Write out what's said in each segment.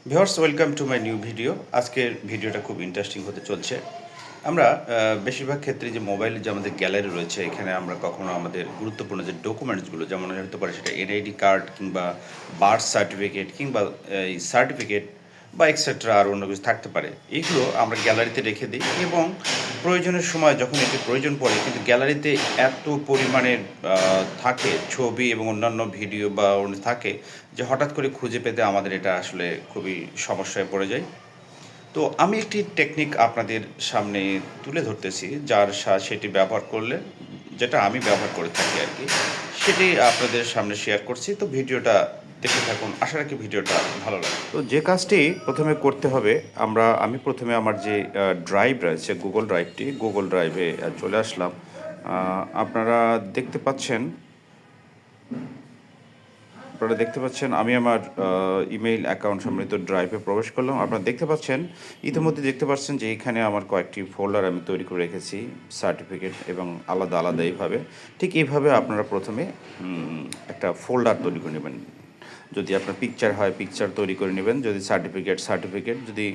Viewers, welcome to my new video. আজকের ভিডিওটা খুব ইন্টারেস্টিং হতে চলছে। আমরা বেশিরভাগ ক্ষেত্রে যে মোবাইলে যে আমাদের গ্যালারি রয়েছে, এখানে আমরা কখনো আমাদের গুরুত্বপূর্ণ যে ডকুমেন্টসগুলো, যেমন হতে পারে সেটা এনআইডি কার্ড কিংবা বার্থ সার্টিফিকেট কিংবা এই সার্টিফিকেট বা এক্সেট্রা আর অন্য কিছু থাকতে পারে, এইগুলো আমরা গ্যালারিতে রেখে দিই এবং প্রয়োজনের সময় যখন এটি প্রয়োজন পড়ে, কিন্তু গ্যালারিতে এত পরিমাণের থাকে ছবি এবং অন্যান্য ভিডিও বা অন্য থাকে যে হঠাৎ করে খুঁজে পেতে আমাদের এটা আসলে খুবই সমস্যায় পড়ে যায়। তো আমি একটি টেকনিক আপনাদের সামনে তুলে ধরতেছি, যার সেটি ব্যবহার করলে, যেটা আমি ব্যবহার করে থাকি আর কি, সেটি আপনাদের সামনে শেয়ার করছি। তো ভিডিওটা দেখতে থাকুন, আশা রাখি ভিডিওটা ভালো লাগে। তো যে কাজটি প্রথমে করতে হবে, আমি প্রথমে আমার যে ড্রাইভ রয়েছে, গুগল ড্রাইভে চলে আসলাম। আপনারা দেখতে পাচ্ছেন আমি আমার ইমেইল অ্যাকাউন্ট সম্বলিত ড্রাইভে প্রবেশ করলাম। আপনারা ইতিমধ্যে দেখতে পাচ্ছেন যে এখানে আমার কয়েকটি ফোল্ডার আমি তৈরি করে রেখেছি, সার্টিফিকেট এবং আলাদা আলাদা এইভাবে। ঠিক এইভাবে আপনারা প্রথমে একটা ফোল্ডার তৈরি করে নেবেন। যদি আপনার পিকচার হয়, পিকচার তৈরি করে নেবেন। যদি সার্টিফিকেট, যদি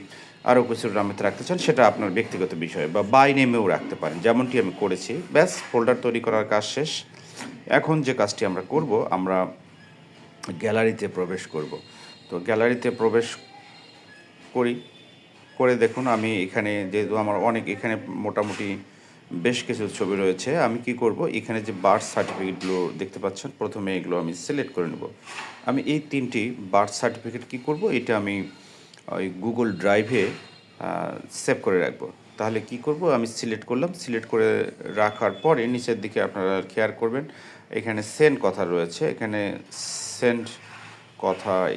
আরও কিছু নামে রাখতে চান, সেটা আপনার ব্যক্তিগত বিষয়, বা বাই নেমেও রাখতে পারেন, যেমনটি আমি করেছি। ব্যাস, ফোল্ডার তৈরি করার কাজ শেষ। এখন যে কাজটি আমরা করব, আমরা গ্যালারিতে প্রবেশ করব। তো গ্যালারিতে প্রবেশ করি, করে দেখুন আমি এখানে যেহেতু আমার এখানে মোটামুটি বেশ কিছু ছবি রয়েছে, আমি কি করব, এখানে যে বার্থ সার্টিফিকেটগুলো দেখতে পাচ্ছেন, প্রথমে এগুলো আমি সিলেক্ট করে নেব। আমি এই 3টি বার্থ সার্টিফিকেট কি করব, এটা আমি ওই গুগল ড্রাইভে সেভ করে রাখবো। তাহলে কি করব, আমি সিলেক্ট করলাম, সিলেক্ট করে রাখার পরে নিচের দিকে আপনারা খেয়াল করবেন, এখানে সেন্ড কথা রয়েছে, এখানে সেন্ড কথায়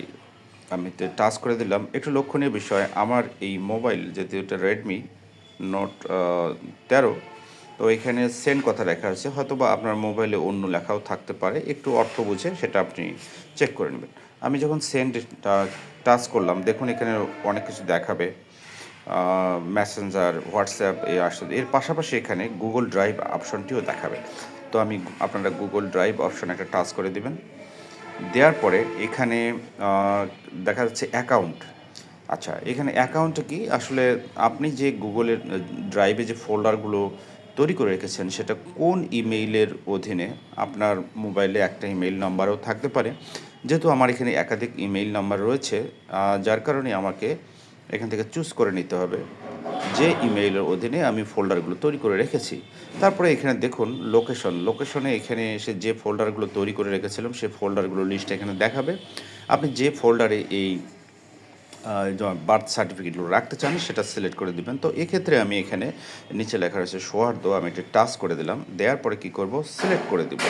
আমি টাচ করে দিলাম। একটু লক্ষণীয় বিষয়, আমার এই মোবাইল যেহেতু এটা রেডমি নোট 13, তো এখানে সেন্ড কথা লেখা আছে, হয়তো বা আপনার মোবাইলে অন্য লেখাও থাকতে পারে, একটু অর্থ বুঝে সেটা আপনি চেক করে নেবেন। আমি যখন সেন্ডটা টাচ করলাম, দেখুন এখানে অনেক কিছু দেখাবে, মেসেঞ্জার, হোয়াটসঅ্যাপ আসলে এর পাশাপাশি এখানে গুগল ড্রাইভ অপশনটিও দেখাবে। তো আপনারা গুগল ড্রাইভ অপশন একটা টাচ করে দিবেন। দেওয়ার পরে এখানে দেখা যাচ্ছে অ্যাকাউন্ট। আচ্ছা, এখানে অ্যাকাউন্টে কি আসলে আপনি যে গুগলের ড্রাইভে যে ফোল্ডারগুলো তৈরি করে রেখেছেন, সেটা কোন ইমেইলের অধীনে, আপনার মোবাইলে একটা ইমেইল নাম্বারও থাকতে পারে। যেহেতু আমার এখানে একাধিক ইমেইল নাম্বার রয়েছে, যার কারণে আমাকে এখান থেকে চুজ করে নিতে হবে যে ইমেইলের অধীনে আমি ফোল্ডারগুলো তৈরি করে রেখেছি। তারপরে এখানে দেখুন লোকেশনে এখানে এসে যে ফোল্ডারগুলো তৈরি করে রেখেছিলাম, সেই ফোল্ডারগুলো লিস্ট এখানে দেখাবে। আপনি যে ফোল্ডারে এই বার্থ সার্টিফিকেটগুলো রাখতে চান, সেটা সিলেক্ট করে দিবেন। তো এক্ষেত্রে আমি এখানে নিচে লেখা রয়েছে সৌহার্দ্য, আমি একটি টাচ করে দিলাম। দেওয়ার পরে কী করব, সিলেক্ট করে দিব।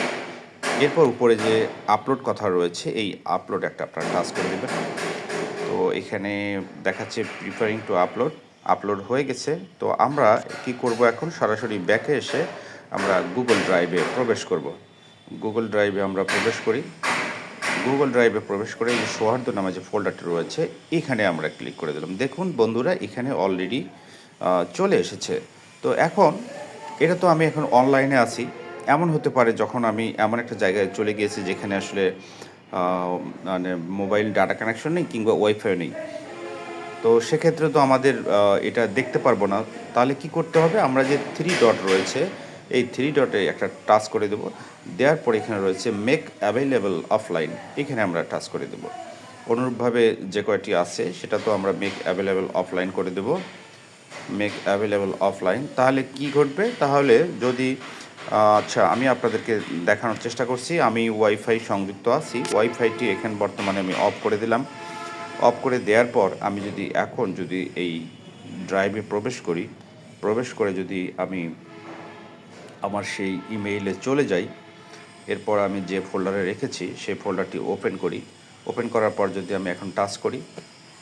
এরপর উপরে যে আপলোড কথা রয়েছে, এই আপলোড একটা আপনারা টাচ করে দেবেন। তো এখানে দেখাচ্ছে প্রিপারিং টু আপলোড হয়ে গেছে। তো আমরা কি করব, এখন সরাসরি ব্যাকে এসে আমরা গুগল ড্রাইভে প্রবেশ করব। গুগল ড্রাইভে আমরা প্রবেশ করি। গুগল ড্রাইভে প্রবেশ করে এই সৌহার্দ্য নামে যে ফোল্ডারটি রয়েছে, এখানে আমরা ক্লিক করে দিলাম। দেখুন বন্ধুরা, এখানে অলরেডি চলে এসেছে। তো এটা তো আমি এখন অনলাইনে আছি। এমন হতে পারে যখন আমি এমন একটা জায়গায় চলে গিয়েছি যেখানে আসলে মানে মোবাইল ডাটা কানেকশন নেই কিংবা ওয়াইফাই নেই। তো সেক্ষেত্রে তো আমাদের এটা দেখতে পারবো না। তাহলে কি করতে হবে, আমরা যে 3 ডট রয়েছে, এই 3 ডটে একটা টাচ করে দেবো। দেওয়ার পরে এখানে রয়েছে মেক অ্যাভেলেবল অফলাইন, এখানে আমরা টাচ করে দেবো। অনুরূপভাবে যে কয়টি আছে সেটা তো আমরা মেক অ্যাভেলেবল অফলাইন করে দেবো। মেক অ্যাভেলেবল অফলাইন, তাহলে কি ঘটবে, তাহলে যদি আচ্ছা, আমি আপনাদেরকে দেখানোর চেষ্টা করছি। আমি ওয়াইফাই সংযুক্ত আছি, ওয়াইফাইটি এখানে বর্তমানে আমি অফ করে দিলাম। অফ করে দেওয়ার পর আমি যদি এই ড্রাইভে প্রবেশ করে যদি আমি আমার সেই ইমেইলে চলে যাই, এরপর আমি যে ফোল্ডারে রেখেছি সেই ফোল্ডারটি ওপেন করার পর যদি আমি এখন টাচ করি,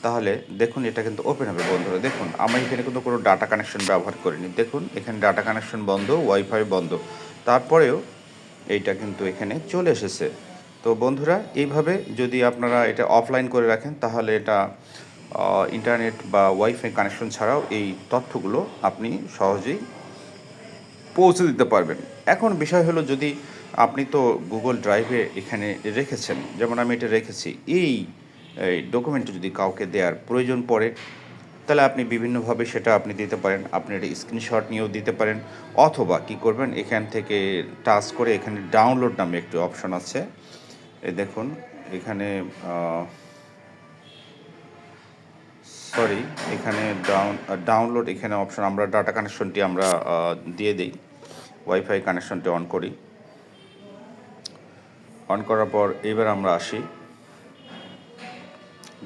তাহলে দেখুন এটা কিন্তু ওপেন হবে। বন্ধুরা দেখুন, আমি এখানে কিন্তু কোনো ডাটা কানেকশন ব্যবহার করিনি। দেখুন এখানে ডাটা কানেকশন বন্ধ, ওয়াইফাই বন্ধ, তারপরেও এইটা কিন্তু এখানে চলে এসেছে। তো বন্ধুরা, এইভাবে যদি আপনারা এটা অফলাইন করে রাখেন, তাহলে এটা ইন্টারনেট বা ওয়াইফাই কানেকশন ছাড়াও এই তথ্যগুলো আপনি সহজেই পৌঁছে দিতে পারবেন। এখন বিষয় হলো, যদি আপনি তো গুগল ড্রাইভে এখানে রেখেছেন, যেমন আমি এটা রেখেছি, এই এই ডকুমেন্টটি যদি কাউকে দেওয়ার প্রয়োজন পড়ে, তাহলে আপনি বিভিন্নভাবে সেটা আপনি দিতে পারেন। আপনি এটা স্ক্রিনশট নিয়েও দিতে পারেন, অথবা কি করবেন, এখান থেকে টাচ করে এখানে ডাউনলোড নামে একটি অপশন আছে। এই দেখুন এখানে সরি, এখানে ডাউনলোড এখানে অপশন, আমরা ডাটা কানেকশনটি আমরা দিয়ে দিই, ওয়াইফাই কানেকশনটি অন করি। অন করার পর এবার আমরা আসি,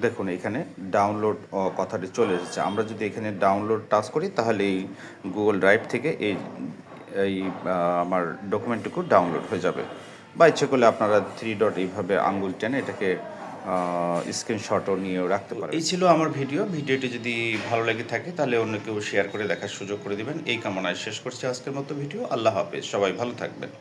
দেখুন এখানে ডাউনলোড কথাটি চলে এসেছে। আমরা যদি এখানে ডাউনলোড টাচ করি, তাহলে এই গুগল ড্রাইভ থেকে এই এই আমার ডকুমেন্টটুকু ডাউনলোড হয়ে যাবে। বা ইচ্ছে করলে আপনারা 3 ডট এইভাবে আঙ্গুল টেনে এটাকে স্ক্রিনশটও নিয়েও রাখতে পারেন। এই ছিল আমার ভিডিওটি যদি ভালো লেগে থাকে তাহলে অন্য কেউ শেয়ার করে দেখার সুযোগ করে দিবেন, এই কামনায় শেষ করছি আজকের মতো ভিডিও। আল্লাহ হাফেজ, সবাই ভালো থাকবেন।